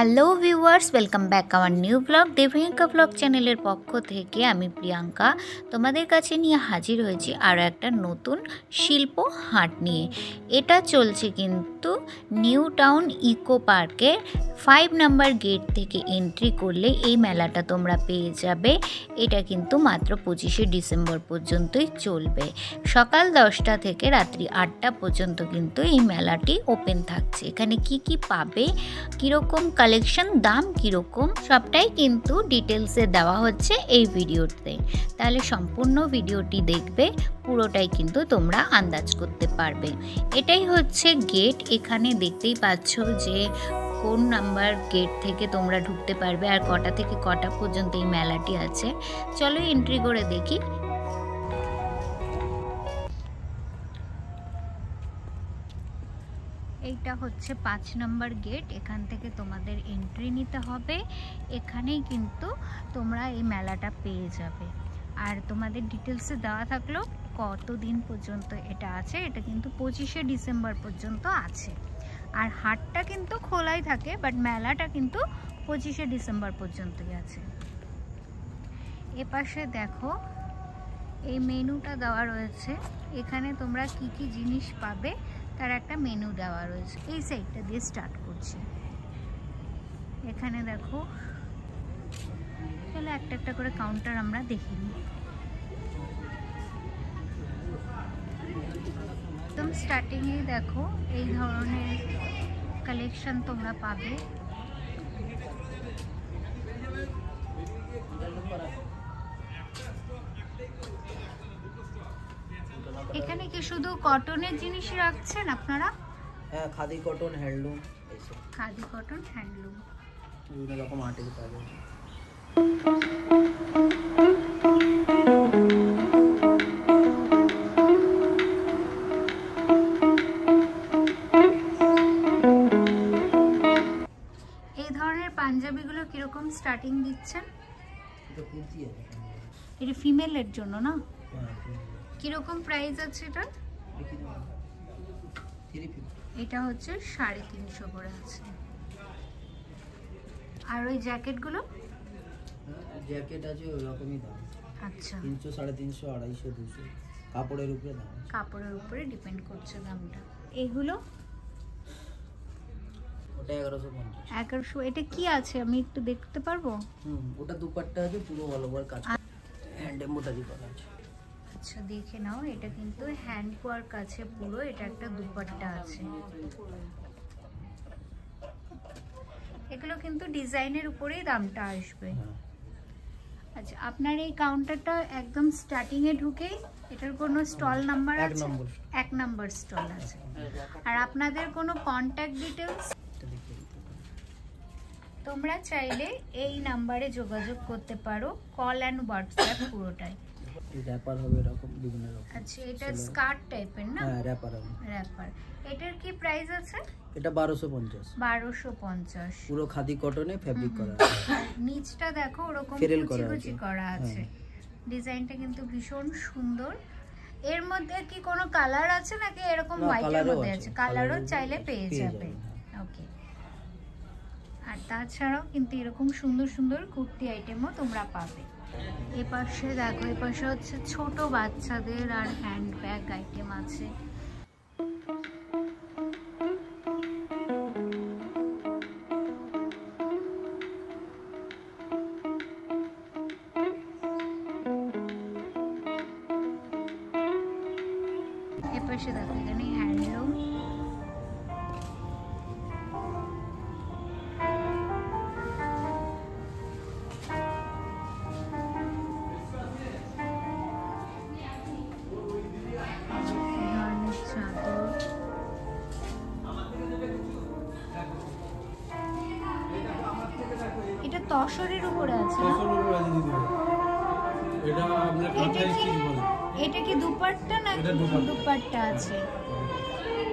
Hello viewers, welcome back our new blog. Debhika blog চ্যানেলের পক্ষ থেকে আমি প্রিয়াঙ্কা তোমাদের কাছে নিয়ে হাজির হয়েছি আরও একটা নতুন শিল্প হাট নিয়ে। এটা চলছে কিন্তু নিউ টাউন ইকো পার্কের 5 নাম্বার গেট থেকে এন্ট্রি করলে এই মেলাটা তোমরা পেয়ে যাবে। এটা কিন্তু মাত্র 25শে ডিসেম্বর পর্যন্তই চলবে। সকাল 10টা থেকে রাত্রি 8টা পর্যন্ত কিন্তু এই মেলাটি ওপেন থাকছে। এখানে কি কি পাবে, কীরকম কালেকশন, দাম কীরকম, সবটাই কিন্তু ডিটেলসে দেওয়া হচ্ছে এই ভিডিওতে। তাহলে সম্পূর্ণ ভিডিওটি দেখবে, পুরোটাই কিন্তু তোমরা আন্দাজ করতে পারবে। এটাই হচ্ছে গেট। এখানে দেখতেই পাচ্ছ যে কোন নাম্বার গেট থেকে তোমরা ঢুকতে পারবে আর কটা থেকে কটা পর্যন্ত এই মেলাটি আছে। চলো এন্ট্রি করে দেখি। এইটা হচ্ছে 5 নাম্বার গেট। এখান থেকে তোমাদের এন্ট্রি নিতে হবে। এখানেই কিন্তু তোমরা এই মেলাটা পেয়ে যাবে। আর তোমাদের ডিটেলসে দেওয়া থাকলো কতদিন পর্যন্ত এটা আছে। এটা কিন্তু 25শে ডিসেম্বর পর্যন্ত আছে। আর হাটটা কিন্তু খোলাই থাকে, বাট মেলাটা কিন্তু 25শে ডিসেম্বর পর্যন্তই আছে। এপাশে দেখো এই মেনুটা দেওয়া রয়েছে। এখানে তোমরা কি কি জিনিস পাবে তার একটা মেনু দেওয়া রয়েছে। এই সাইডটা দিয়ে স্টার্ট করছি। এখানে দেখো, চলো একটা একটা করে কাউন্টার আমরা দেখে নিই। একদম স্টার্টিংয়ে দেখো এই ধরনের কালেকশন তোমরা পাবে। এখানে কি শুধু কটনের জিনিস রাখছেন আপনারা? হ্যাঁ, খাদি কটন, হ্যান্ডলুম, এইসব। খাদি কটন, হ্যান্ডলুম, বিভিন্ন রকম আর্টিকেল পাবে। এই ধরনের পাঞ্জাবিগুলো কিরকম স্টার্টিং দিচ্ছেন? এটা কুর্তি আছে, এটা ফিমেলের জন্য না? হ্যাঁ। কিরকম প্রাইস আছে এটা? এটা হচ্ছে 350 করে আছে। আর ওই জ্যাকেটগুলো? জ্যাকেট আছে ওই রকমই দাম। আচ্ছা, 300, 350, 250, 200 কাপড়ের উপরে দাম। কাপড়ের উপরে ডিপেন্ড করছে দামটা। এগুলো ওটা 1150। 1100। এটা কি আছে আমি একটু দেখতে পারবো? ওটা দুপাট্টা আছে, পুরো অল ওভার কাজ, হ্যান্ড এমব্রয়ডারি করা আছে। আচ্ছা, দেখে নাও। এটা কিন্তু হ্যান্ড ওয়ার্ক আছে পুরো। এটা একটা দুপাট্টা আছে। এগুলো কিন্তু ডিজাইনের উপরেই দামটা আসবে। আচ্ছা, আপনার এই কাউন্টারটা একদম স্টার্টিং এ ঢুকেই এটার কোনো স্টল নাম্বার আছে? 1 নাম্বার স্টল আছে। আর আপনাদের কোনো কন্টাক্ট ডিটেইলস? তোমরা চাইলে এই নাম্বারে যোগাযোগ করতে পারো, কল অ্যান্ড হোয়াটসঅ্যাপ পুরোটাই। র‍্যাপার হবে এরকম বিভিন্ন রকম। আচ্ছা, এটা স্কার্ট টাইপের না? হ্যাঁ, র‍্যাপার হবে। র‍্যাপার। এটার কি প্রাইস আছে? এটা 1250। 1250। পুরো খাদি কটনে ফেব্রিক করা। নিচটা দেখো ওরকম কুচি করা আছে। ডিজাইনটা কিন্তু ভীষণ সুন্দর। এর মধ্যে কি কোনো কালার আছে নাকি এরকম হোয়াইটের মধ্যে আছে? কালারও চাইলে পেয়ে যাবে। ওকে। আর তাছাড়াও কিন্তু এরকম সুন্দর সুন্দর কুর্তি আইটেমও তোমরা পাবে। এপাশে দেখো, এপাশে হচ্ছে ছোট বাচ্চাদের আর হ্যান্ড ব্যাগ আইটেম আছে। এপাশে দেখো এখানে হ্যান্ডলুম, চাদর, এটা তসরের উপরে আছে না? এটা কি দুপাট্টা নাকি? দুপাট্টা আছে।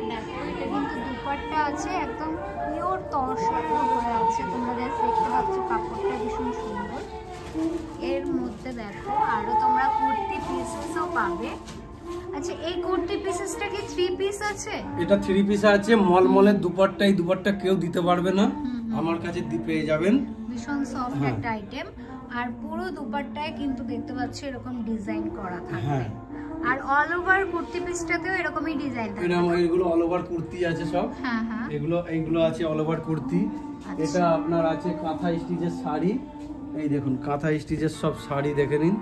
দেখো এটা কিন্তু দুপাট্টা আছে, একদম পিওর তসরের উপরে আছে। তোমরা দেখতে পাচ্ছ কাপড়টা ভীষণ সুন্দর। এর মধ্যে দেখো আরো তোমরা কুর্তি পিসেসও পাবে। আচ্ছা, এই কুর্তি পিসেসটা কি 3 পিস আছে? এটা 3 পিস আছে। মলমলের দুপাট্টা, এই দুপাট্টা কেউ দিতে পারবে না। আমার কাছে পেয়ে যাবেন। ভীষণ সফট একটা আইটেম, আর পুরো দুপাট্টায় কিন্তু দেখতে পাচ্ছি এরকম ডিজাইন করা থাকবে। আর অল ওভার কুর্তি পিসটাতেও এরকমই ডিজাইন থাকবে। এগুলো অল ওভার কুর্তি আছে সব। হ্যাঁ, এইগুলো আছে অল ওভার কুর্তি। এটা আপনার আছে কাঁথা স্টিচের শাড়ি। এই দেখুন কাঁথা স্টিচের সব শাড়ি দেখে নিন।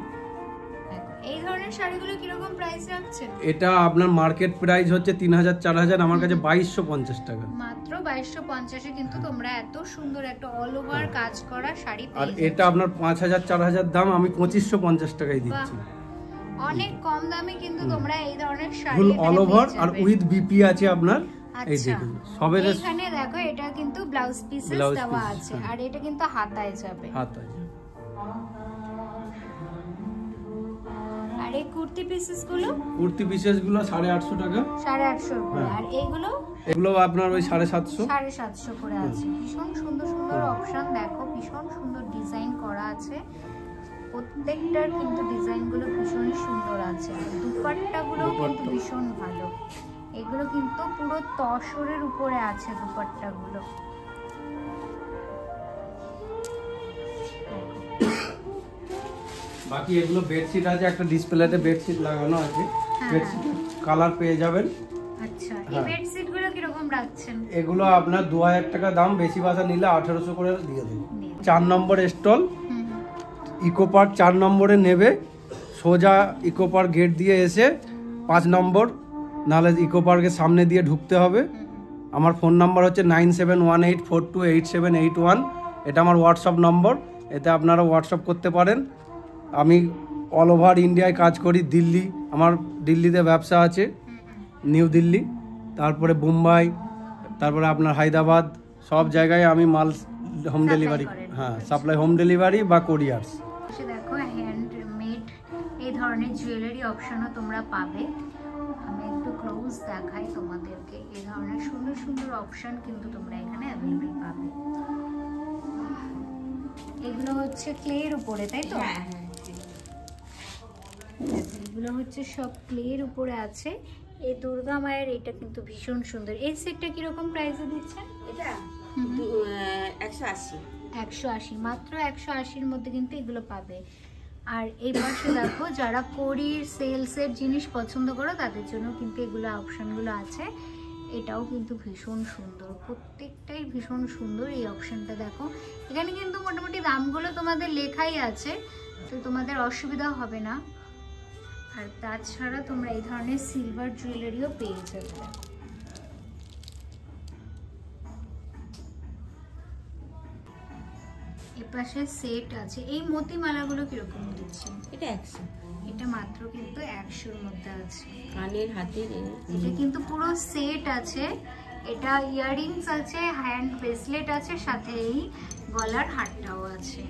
এই ধরনের শাড়িগুলো কি রকম প্রাইস রাখছেন? এটা আপনার মার্কেট প্রাইস হচ্ছে 3000-4000, আমার কাছে 2250 টাকা। মাত্র 2250 এ কিন্তু তোমরা এত সুন্দর একটা অল ওভার কাজ করা শাড়ি পেয়ে আর এটা আপনার 5000-4000 দাম, আমি 2550 টাকায় দিচ্ছি। অনেক কম দামে কিন্তু তোমরা এই ধরনের শাড়ি ফুল অল ওভার আর উইথ বিপি আছে আপনার। এই আচ্ছা, দেখুন সবের এখানে দেখো এটা কিন্তু ব্লাউজ পিসেস দেওয়া আছে, আর এটা কিন্তু হাতায় যাবে। আর এই কুর্তি পিসেস গুলো 850 টাকা। 850 করে। আর এগুলো আপনার ওই 750 করে আছে। ভীষণ সুন্দর সুন্দর অপশন দেখো, ভীষণ সুন্দর ডিজাইন করা আছে। প্রত্যেকটার কিন্তু ডিজাইনগুলো ভীষণ সুন্দর আছে। আর দুপাট্টাগুলো কিন্তু ভীষণ ভালো। এগুলো কিন্তু পুরো তসরের উপরে আছে দুপাট্টাগুলো। বাকি এগুলো বেডশিট আছে, একটা ডিসপ্লেতে বেডশিট লাগানো আছে। বেডশিট কালার পেয়ে যাবেন। আচ্ছা, এই বেডশিটগুলো কি রকম রাখছেন? এগুলো আপনার 2000 টাকা দাম, বেশি বাসা নিলে 1800 করে দিয়ে দেব। 4 নম্বর স্টল ইকো পার্ক 4 নম্বরে নেবে, সোজা ইকো পার্ক গেট দিয়ে এসে 5 নম্বর নালে ইকো পার্কের সামনে দিয়ে ঢুকতে হবে। আমার ফোন নাম্বার হচ্ছে 9718428781। এটা আমার হোয়াটসঅ্যাপ নম্বর, এতে আপনারা হোয়াটসঅ্যাপ করতে পারেন। আমি অল ওভার ইন্ডিয়ায় কাজ করি। দিল্লি, আমার দিল্লিতে ব্যবসা আছে, নিউ দিল্লি, তারপরে মুম্বাই, তারপরে আপনার হায়দ্রাবাদ, সব জায়গায় আমি মাল home delivery, supply home delivery বা কোরিয়ার্স। দেখো হ্যান্ডমেড এই ধরনের জুয়েলারি অপশনও তোমরা পাবে। আমি একটু ক্লোজ দেখাই তোমাদেরকে। এই ধরনের সুন্দর সুন্দর অপশন কিন্তু তোমরা এখানে অ্যাভেলেবল পাবে। এগুলো হচ্ছে ক্লের উপরে, তাই তো? এগুলো হচ্ছে সব ক্লের উপরে আছে। এই দুর্গা মায়ের এটা কিন্তু ভীষণ সুন্দর। এই সেটটা কিরকম প্রাইসে দিচ্ছেন? এটা 180। 180, মাত্র 180-র মধ্যে কিন্তু এগুলো পাবে। আর এই পাশে দেখো, যারা কোরির সেলসের জিনিস পছন্দ করো তাদের জন্য কিন্তু এগুলো অপশনগুলো আছে। এটাও কিন্তু ভীষণ সুন্দর, প্রত্যেকটাই ভীষণ সুন্দর। এই অপশনটা দেখো, এখানে কিন্তু মোটামুটি দামগুলো তোমাদের লেখাই আছে, তো তোমাদের অসুবিধা হবে না। আর তাছাড়া তোমরা এই ধরনের সিলভার জুয়েলারিও পেয়ে যাবে। এপাশে সেট আছে। এই মতিমালাগুলো কিরকম দিচ্ছেন? এটা 100। এটা মাত্র কিন্তু 100-র মধ্যে আছে। কানের হাতের এটা কিন্তু পুরো সেট আছে। এটা ইয়াররিংস আছে, হ্যান্ড ব্রেসলেট আছে, সাথে এই গলার হারটাও আছে।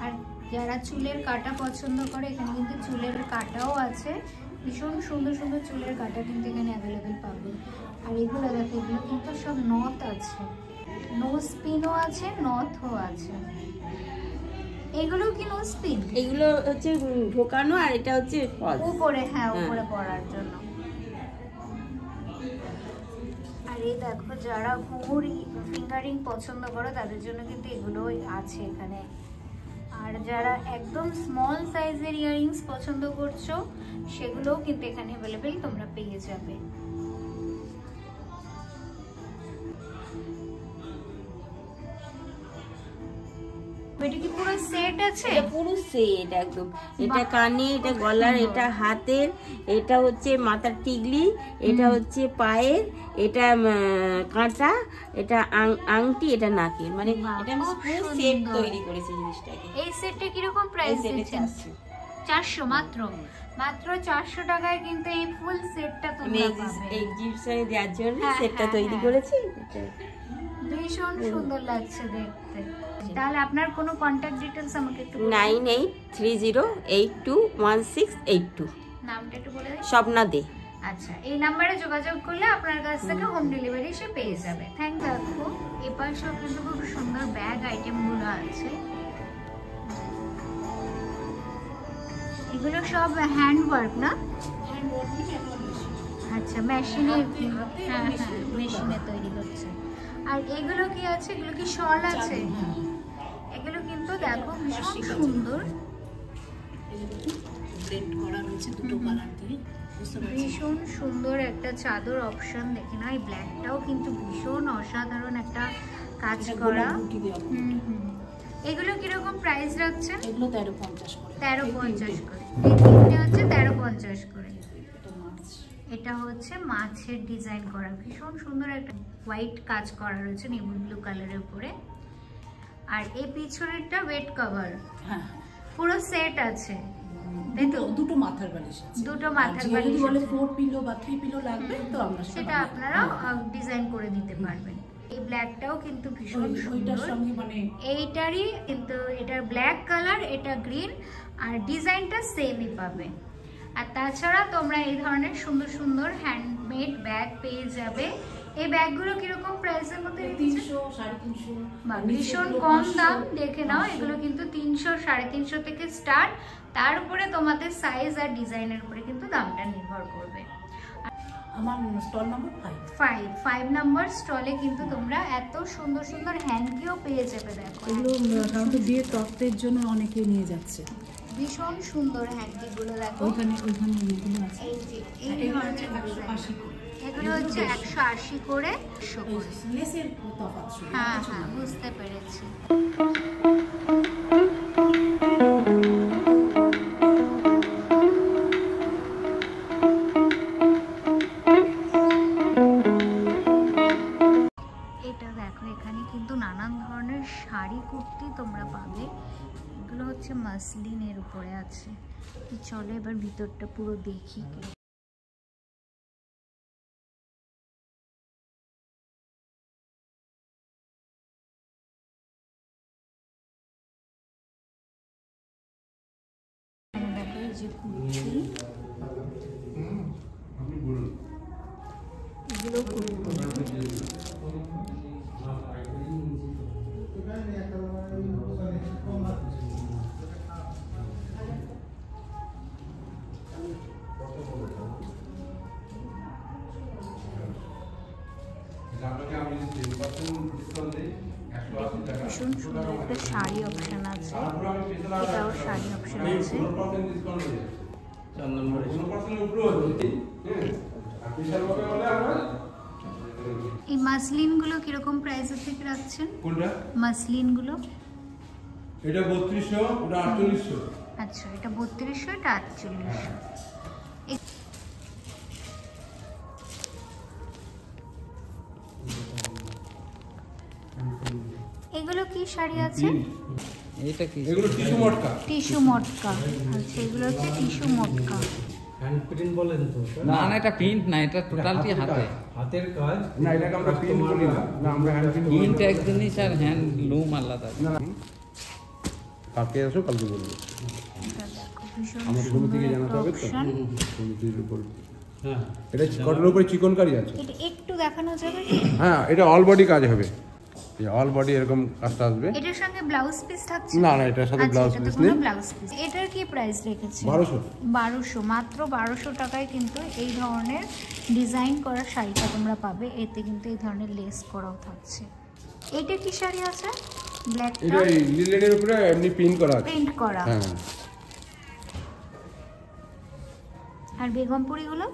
আর যারা চুলের কাটা পছন্দ করে, এখানে কিন্তু চুলের কাটাও আছে। ভীষণ সুন্দর সুন্দর চুলের কাটা কিন্তু এখানে অ্যাভেলেবেল পাবে। আর এগুলো দেখো, এগুলো কিন্তু সব নথ আছে, নো স্পিনও আছে, নথও আছে। এগুলো কি নো স্পিন? এগুলো হচ্ছে ঢোকানো, আর এটা হচ্ছে উপরে, উপরে পরার জন্য। আর এই দেখো, যারা ঘুঙুর ফিঙ্গারিং পছন্দ করো তাদের জন্য কিন্তু এগুলো আছে এখানে। আর যারা একদম স্মল সাইজের ইয়াররিংস পছন্দ করছো, সেগুলোও কিন্তু এখানে অ্যাভেলেবেল তোমরা পেয়ে যাবে। এটা কি পুরো সেট আছে? এটা পুরো সেট একদম। এটা কানে, এটা গলার, এটা হাতের, এটা হচ্ছে মাথার টিকলি, এটা হচ্ছে পায়ের, এটা কাঁটা, এটা আংটি, এটা নাকের। মানে এটা আমি পুরো সেট তৈরি করেছি জিনিসটাকে। এই সেটটা কি রকম প্রাইস দিচ্ছেন? 400 মাত্র। মাত্র 400 টাকায় কিন্তু এই ফুল সেটটা তোমরা পাবে। এক্সিবিশনে দেওয়ার জন্য সেটটা তৈরি করেছি। ভীষণ সুন্দর লাগছে দেখতে। তাহলে আপনার কোনো কন্টাক্ট ডিটেইলস আমাকে একটু 9830821682। নামটা একটু বলে দিন। স্বপ্না দে। আচ্ছা, এই নম্বরে যোগাযোগ করলে আপনার কাছ থেকে হোম ডেলিভারি সে পেয়ে যাবে। Thank you. এপাশেও কিন্তু খুব সুন্দর ব্যাগ আইটেমগুলো আছে। এগুলো সব হ্যান্ড ওয়ার্ক না? আচ্ছা মেশিনে, হ্যাঁ হ্যাঁ মেশিনে তৈরি হচ্ছে। আর এগুলো কি আছে, এগুলো কি শল আছে? এগুলো কিন্তু দেখো ভীষণ সুন্দর, ভীষণ সুন্দর একটা চাদর অপশন। দেখে না, এই ব্ল্যাকটাও কিন্তু ভীষণ অসাধারণ একটা কাজ করা। এগুলো কিরকম প্রাইস রাখছেন? এগুলো 13.50 করে। 13.50 করে। এই তিনটে হচ্ছে 13.50 করে। এটা হচ্ছে মাছের ডিজাইন করা, ভীষণ সুন্দর একটা হোয়াইট কাজ করা রয়েছে নেভি ব্লু কালারের উপরে। আর এই পিছনেরটা ওয়েট কভার, হ্যাঁ পুরো সেট আছে, দুটো মাথার বালিশ আছে। দুটো মাথার বালিশ যদি বলে আছে। 4 পিলো বা 3 পিলো লাগবে তো আমরা সেটা আপনারা ডিজাইন করে দিতে পারবেন। এই ব্ল্যাকটাও কিন্তু ভীষণ ওইটার সুন্দর, সঙ্গে মানে এইটারই কিন্তু এটার ব্ল্যাক কালার, এটা গ্রিন, আর ডিজাইনটা সেমই পাবে। আর তাছাড়া তোমরা এই ধরনের সুন্দর সুন্দর হ্যান্ডমেড ব্যাগ পেয়ে যাবে। এই ব্যাগগুলো কিরকম প্রাইসের মধ্যে? 300 350। বা ভীষণ কম দাম, দেখে নাও। এগুলো কিন্তু 300 350 থেকে স্টার্ট, তার উপরে তোমাদের সাইজ আর ডিজাইনের উপরে কিন্তু দামটা নির্ভর করবে। আমার স্টল নাম্বার 5 নাম্বার স্টলে কিন্তু তোমরা এত সুন্দর সুন্দর হ্যান্ডকিও পেয়ে যাবে। দেখো এগুলো সাধারণত বিয়ের তত্ত্বের জন্য অনেকে নিয়ে যাচ্ছে। ভীষণ সুন্দর হ্যান্ডকিগুলো দেখো, ওইখানে এগুলো আছে। এই যে এই ধরনের 180 করে। এগুলো হচ্ছে 180 করে। লেসের তফাৎ শুধু। হ্যাঁ হ্যাঁ বুঝতে পেরেছি। এটা দেখো, এখানে কিন্তু নানান ধরনের শাড়ি কুর্তি তোমরা পাবে। এগুলো হচ্ছে মাসলিনের উপরে আছে। চলো এবার ভিতরটা পুরো দেখি। দেখো এই যে কুর্তি, এগুলো কুর্তি। ভীষণ সুন্দর একটা শাড়ি অপশন আছে, এটাও শাড়ি অপশন আছে। এই মাসলিন গুলো কিরকম প্রাইসের থেকে রাখছেন? কোনটা? মাসলিন গুলো এটা 3200, ওটা 4800। আচ্ছা, এটা 3200, এটা 4800। এগুলো কি শাড়ি আছে? এটা কি? এগুলো টিস্যু মটকা। টিস্যু মটকা। আচ্ছা, এগুলো হচ্ছে টিস্যু মটকা। হ্যান্ড প্রিন্ট বলেন তো? না না, এটা প্রিন্ট না, এটা টোটালটি হাতে। হাতের কাজ না, এটাকে আমরা প্রিন্ট করি না। না, আমরা হ্যান্ড প্রিন্ট করি। প্রিন্ট এক জিনিস আর হ্যান্ডলুম আলাদা। না কালকে আসো, কালকে বলবো। এটা দেখো ভীষণ আমাদের কোনো থেকে জানাতে হবে তো। অপশন। কমিটির উপর। হ্যাঁ, এটা কটনের উপরে চিকনকারি আছে। এটা একটু দেখানো যাবে? হ্যাঁ, এটা অল বডি কাজ হবে। এই অল বডি এরকম কাজটা আসবে। এটার সঙ্গে ব্লাউজ পিস থাকছে? না না, এটার সাথে ব্লাউজ পিস নেই। Blouse piece. এটার কি প্রাইস রেখেছে? 1200। মাত্র 1200 টাকায় কিন্তু এই ধরনের ডিজাইন করা শাড়িটা তোমরা পাবে। এতে কিন্তু এই ধরনের লেস করাও থাকছে। এটা কি শাড়ি আছে? ব্ল্যাকটা এটা লিলেনের উপরে এমনি প্রিন্ট করা আছে। প্রিন্ট করা। হ্যাঁ। আর বেগমপুরি গুলো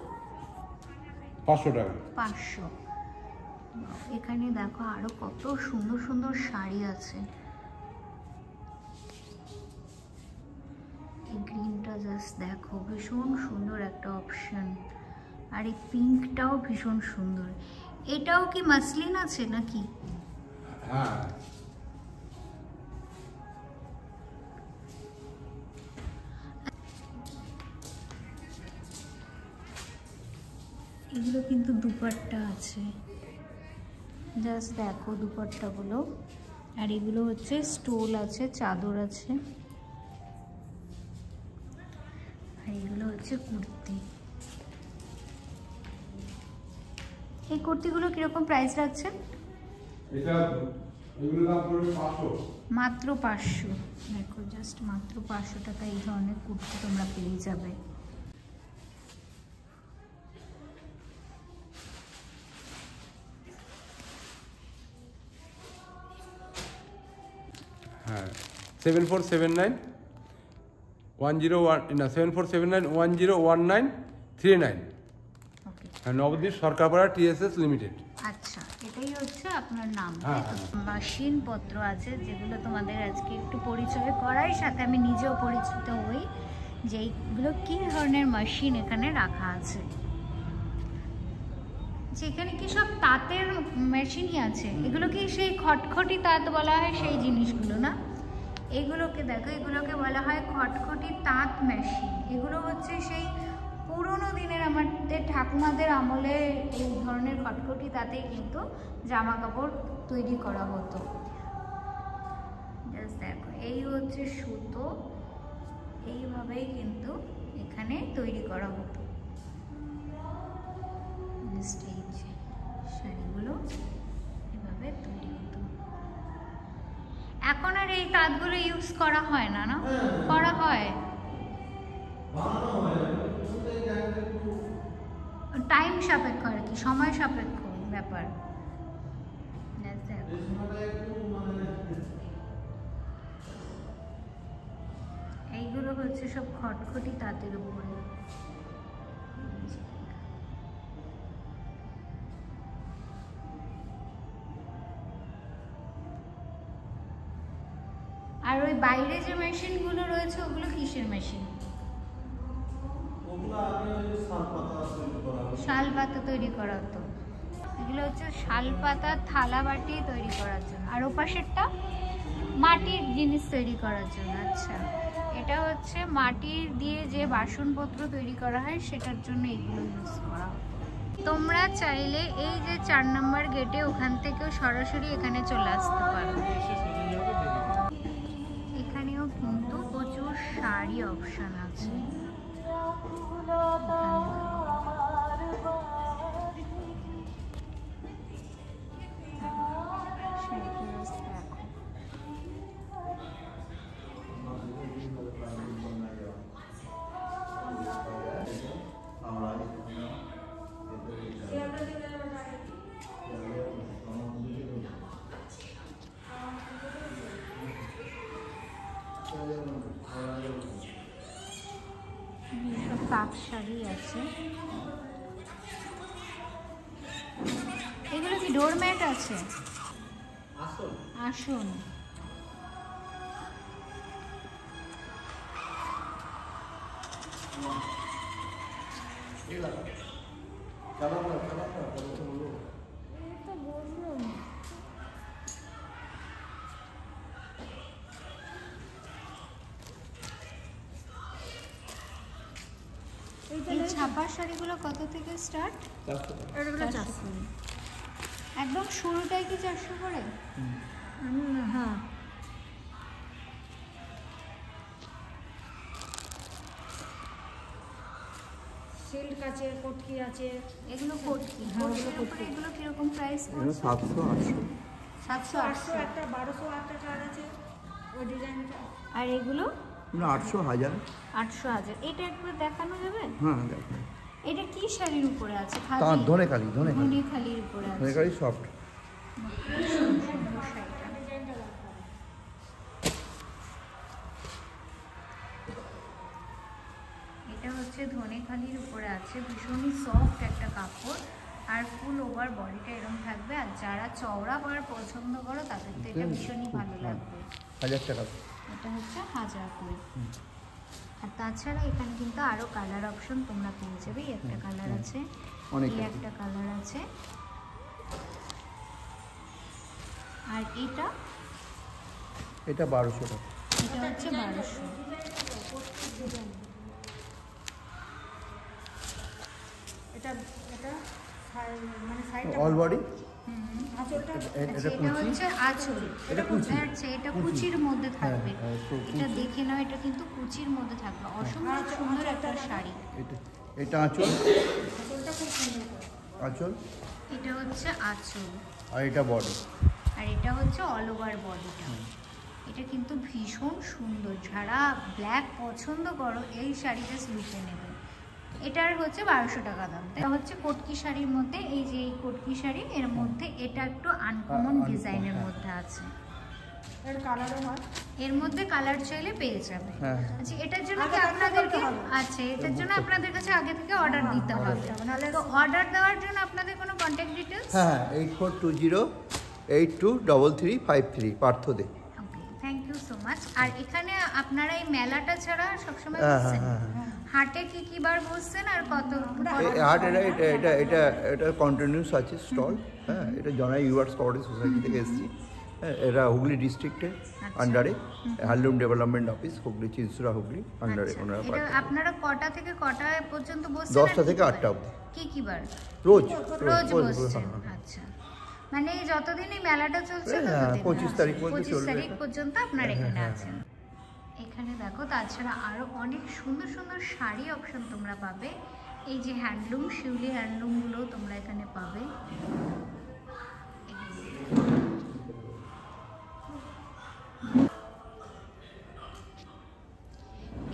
500 টাকা। 500। এখানে দেখো আরো কত সুন্দর সুন্দর শাড়ি আছে। এই গ্রিনটা জাস্ট দেখো, ভীষণ সুন্দর একটা অপশন। আর এই পিঙ্কটাও ভীষণ সুন্দর। এটাও কি মাসলিন আছে নাকি? হ্যাঁ। এগুলো কিন্তু দুপাট্টা আছে, জাস্ট দেখো দুপাট্টাগুলো। আর এগুলো হচ্ছে স্টোল আছে, চাদর আছে। আর এগুলো হচ্ছে কুর্তি। এই কুর্তিগুলো কিরকম প্রাইস রাখছেন? এটা এগুলো দাম পড়বে 500। মাত্র 500। দেখো জাস্ট মাত্র 500 টাকা এই ধরনের কুর্তি তোমরা পেয়ে যাবে। 7479 7479101939 ওকে, নবদ্বীপ সরকারপাড়া TSS লিমিটেড। আচ্ছা, এটাই হচ্ছে আপনার নাম। হ্যাঁ, মেশিন পত্র আছে যেগুলো তোমাদের আজকে একটু পরিচয় করার সাথে আমি নিজেও পরিচিত হই যে এইগুলো কী ধরনের মেশিন এখানে রাখা আছে। যেখানে কি সব তাঁতের মেশিনই আছে, এগুলো কি সেই খটখটি তাঁত বলা হয় সেই জিনিসগুলো না? এগুলোকে দেখো, এগুলোকে বলা হয় খটখটি তাঁত মেশিন। এগুলো হচ্ছে সেই পুরোনো দিনের আমাদের ঠাকুমাদের আমলে এই ধরনের খটখটি তাঁতেই কিন্তু জামা কাপড় তৈরি করা হতো। জাস্ট দেখো, এই হচ্ছে সুতো, এইভাবেই কিন্তু এখানে তৈরি করা হতো। স্টেজ শাড়িগুলো এভাবে তৈরি হতো। এখন আর এই তাঁতগুলো ইউজ করা হয় না, না করা হয়, টাইম সাপেক্ষ আর কি, সময় সাপেক্ষ ব্যাপার। এইগুলো হচ্ছে সব খটখটি তাঁতের উপরে। আর ওই বাইরে যে মেশিনগুলো রয়েছে ওগুলো কিসের মেশিন? শাল পাতা তৈরি করা হতো। এগুলো হচ্ছে শাল পাতা থালা বাটি তৈরি করার জন্য, আর ওপাশেরটা মাটির জিনিস তৈরি করার জন্য। আচ্ছা, এটা হচ্ছে মাটির দিয়ে যে বাসনপত্র তৈরি করা হয় সেটার জন্য এগুলো ইউজ করা হতো। তোমরা চাইলে এই যে 4 নম্বর গেটে ওখান থেকেও সরাসরি এখানে চলে আসতে পারো। এখানেও কিন্তু প্রচুর শাড়ি অপশন আছে। সব তাঁত শাড়ি আছে। এগুলো কি ডোরম্যাট আছে? আসুন, এই ছাপা শাড়িগুলো কত থেকে স্টার্ট? 400। একদম শুরুটাই কি 400 করে? হ্যাঁ, সিল্ক আছে, কটকি আছে। এগুলো কটকি। এগুলো কিরকম প্রাইস? 700 800। 700 800 একটা 1200 একটা চার আছে ওই ডিজাইনটা। আর এগুলো 800 1000। 800 1000। এটা একবার দেখানো যাবে? হ্যাঁ দেখো, এটা কি শাড়ির উপরে আছে? তা ধরে খালি খালির উপরে আছে। ধরে খালি সফট। এটা হচ্ছে ধনেখালির উপরে আছে, ভীষণই সফট একটা কাপড়, আর ফুল ওভার বডিটা এরকম থাকবে। আর যারা চওড়া পরা পছন্দ করো তাদের তো এটা ভীষণই ভালো লাগবে। 1000 টাকা। এটা হচ্ছে 1000 করে। আর তাছাড়া এখানে কিন্তু আরো কালার অপশন তোমরা পেয়ে যাবে। এই একটা কালার আছে, এই একটা কালার আছে, আর এটা 1200 টাকা। এটা হচ্ছে 1200। এটা এটা মানে সাইডটা অল বডি। আঁচলটা এটা এটা হচ্ছে আঁচল। এটা কুচি। আচ্ছা, এটা কুচির মধ্যে থাকবে। হ্যাঁ, এটা দেখে নাও, এটা কিন্তু কুচির মধ্যে থাকবে। অসম্ভব সুন্দর একটা শাড়ি। এটা আঁচল। আঁচলটা খুব সুন্দর করে। আঁচল। এটা হচ্ছে আঁচল, আর এটা বডি। আর এটা হচ্ছে অল ওভার বডিটা। এটা কিন্তু ভীষণ সুন্দর। যারা ব্ল্যাক পছন্দ করো এই শাড়িটা লুকে নেবে। এটার হচ্ছে 1200 টাকা দাম। এটা হচ্ছে কটকি শাড়ির মধ্যে, এই যে এই কটকি শাড়ি, এর মধ্যে এটা একটু আনকমন ডিজাইনের মধ্যে আছে। এর কালারও হয়। এর মধ্যে কালার চাইলে পেয়ে যাবে। হ্যাঁ। আচ্ছা, এটার জন্য কি আপনাদেরকে এটার জন্য আপনাদের কাছে আগে থেকে অর্ডার দিতে হবে। তো অর্ডার দেওয়ার জন্য আপনাদের কোনো কন্ট্যাক্ট ডিটেইলস? হ্যাঁ 8420823353 পার্থ দে। ওকে, থ্যাংক ইউ সো মাচ। আর এখানে আপনারা এই মেলাটা ছাড়া সবসময় হ্যাঁ, বসছেন? হ্যাঁ, হাটে কি বার বসছেন আর কত? হাট এটা কন্টিনিউস আছে স্টল। হ্যাঁ, এটা জনাই ইউয়ার্স কোঅপারেটিভ সোসাইটি থেকে এসেছি। হ্যাঁ, এটা হুগলি ডিস্ট্রিক্টের আন্ডারে handloom development office, Hooghly, Chinsurah Hooghly আন্ডারে ওনারা এটা পাঠান। আপনারা কটা থেকে কটা পর্যন্ত বসছেন? 10টা থেকে 8টা অবধি। কি বার? রোজ রোজ বসছেন। আচ্ছা, মানে যতদিন এই মেলাটা চলছে ততদিন? 25 তারিখ পর্যন্ত 25 চলবে। তারিখ পর্যন্ত আপনারা এখানে আছেন। এখানে দেখো তাছাড়া আরো অনেক সুন্দর সুন্দর শাড়ি অপশন তোমরা পাবে। এই যে হ্যান্ডলুম, শিউলি হ্যান্ডলুমগুলো তোমরা এখানে পাবে।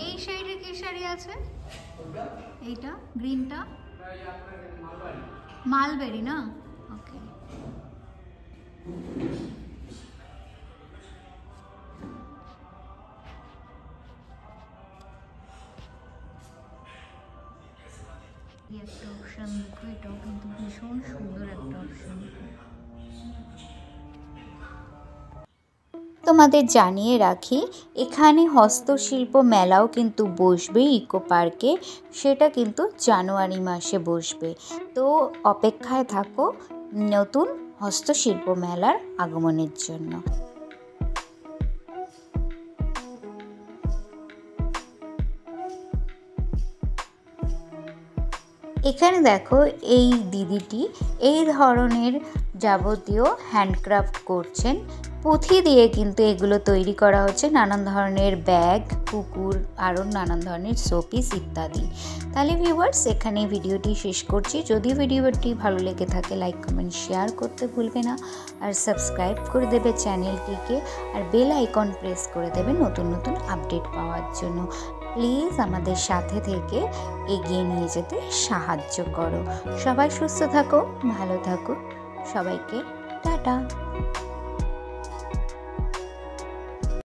এই সাইডে কি শাড়ি আছে? এইটা গ্রিনটা মালবেরি না? ওকে, একটা অপশন দেখো, এটাও কিন্তু ভীষণ সুন্দর একটা অপশন। তোমাদের জানিয়ে রাখি, এখানে হস্তশিল্প মেলাও কিন্তু বসবে ইকো পার্কে, সেটা কিন্তু জানুয়ারি মাসে বসবে। তো অপেক্ষায় থাকো নতুন হস্তশিল্প মেলার আগমনের জন্য। এখানে দেখো এই দিদিটি এই ধরনের যাবতীয় হ্যান্ডক্রাফট করছেন। পুঁথি দিয়ে কিন্তু এগুলো তৈরি করা হচ্ছে, নানান ধরনের ব্যাগ, কুকুর, আরও নানান ধরনের শোপিস ইত্যাদি। তাহলে ভিউয়ার্স, এখানে ভিডিওটি শেষ করছি। যদি ভিডিওটি ভালো লেগে থাকে লাইক, কমেন্ট, শেয়ার করতে ভুলবে না। আর সাবস্ক্রাইব করে দেবে চ্যানেলটিকে, আর বেল আইকন প্রেস করে দেবে নতুন নতুন আপডেট পাওয়ার জন্য। প্লিজ আমাদের সাথে থেকে এগিয়ে নিয়ে যেতে সাহায্য করো। সবাই সুস্থ থাকো, ভালো থাকো, সবাইকে টাটা।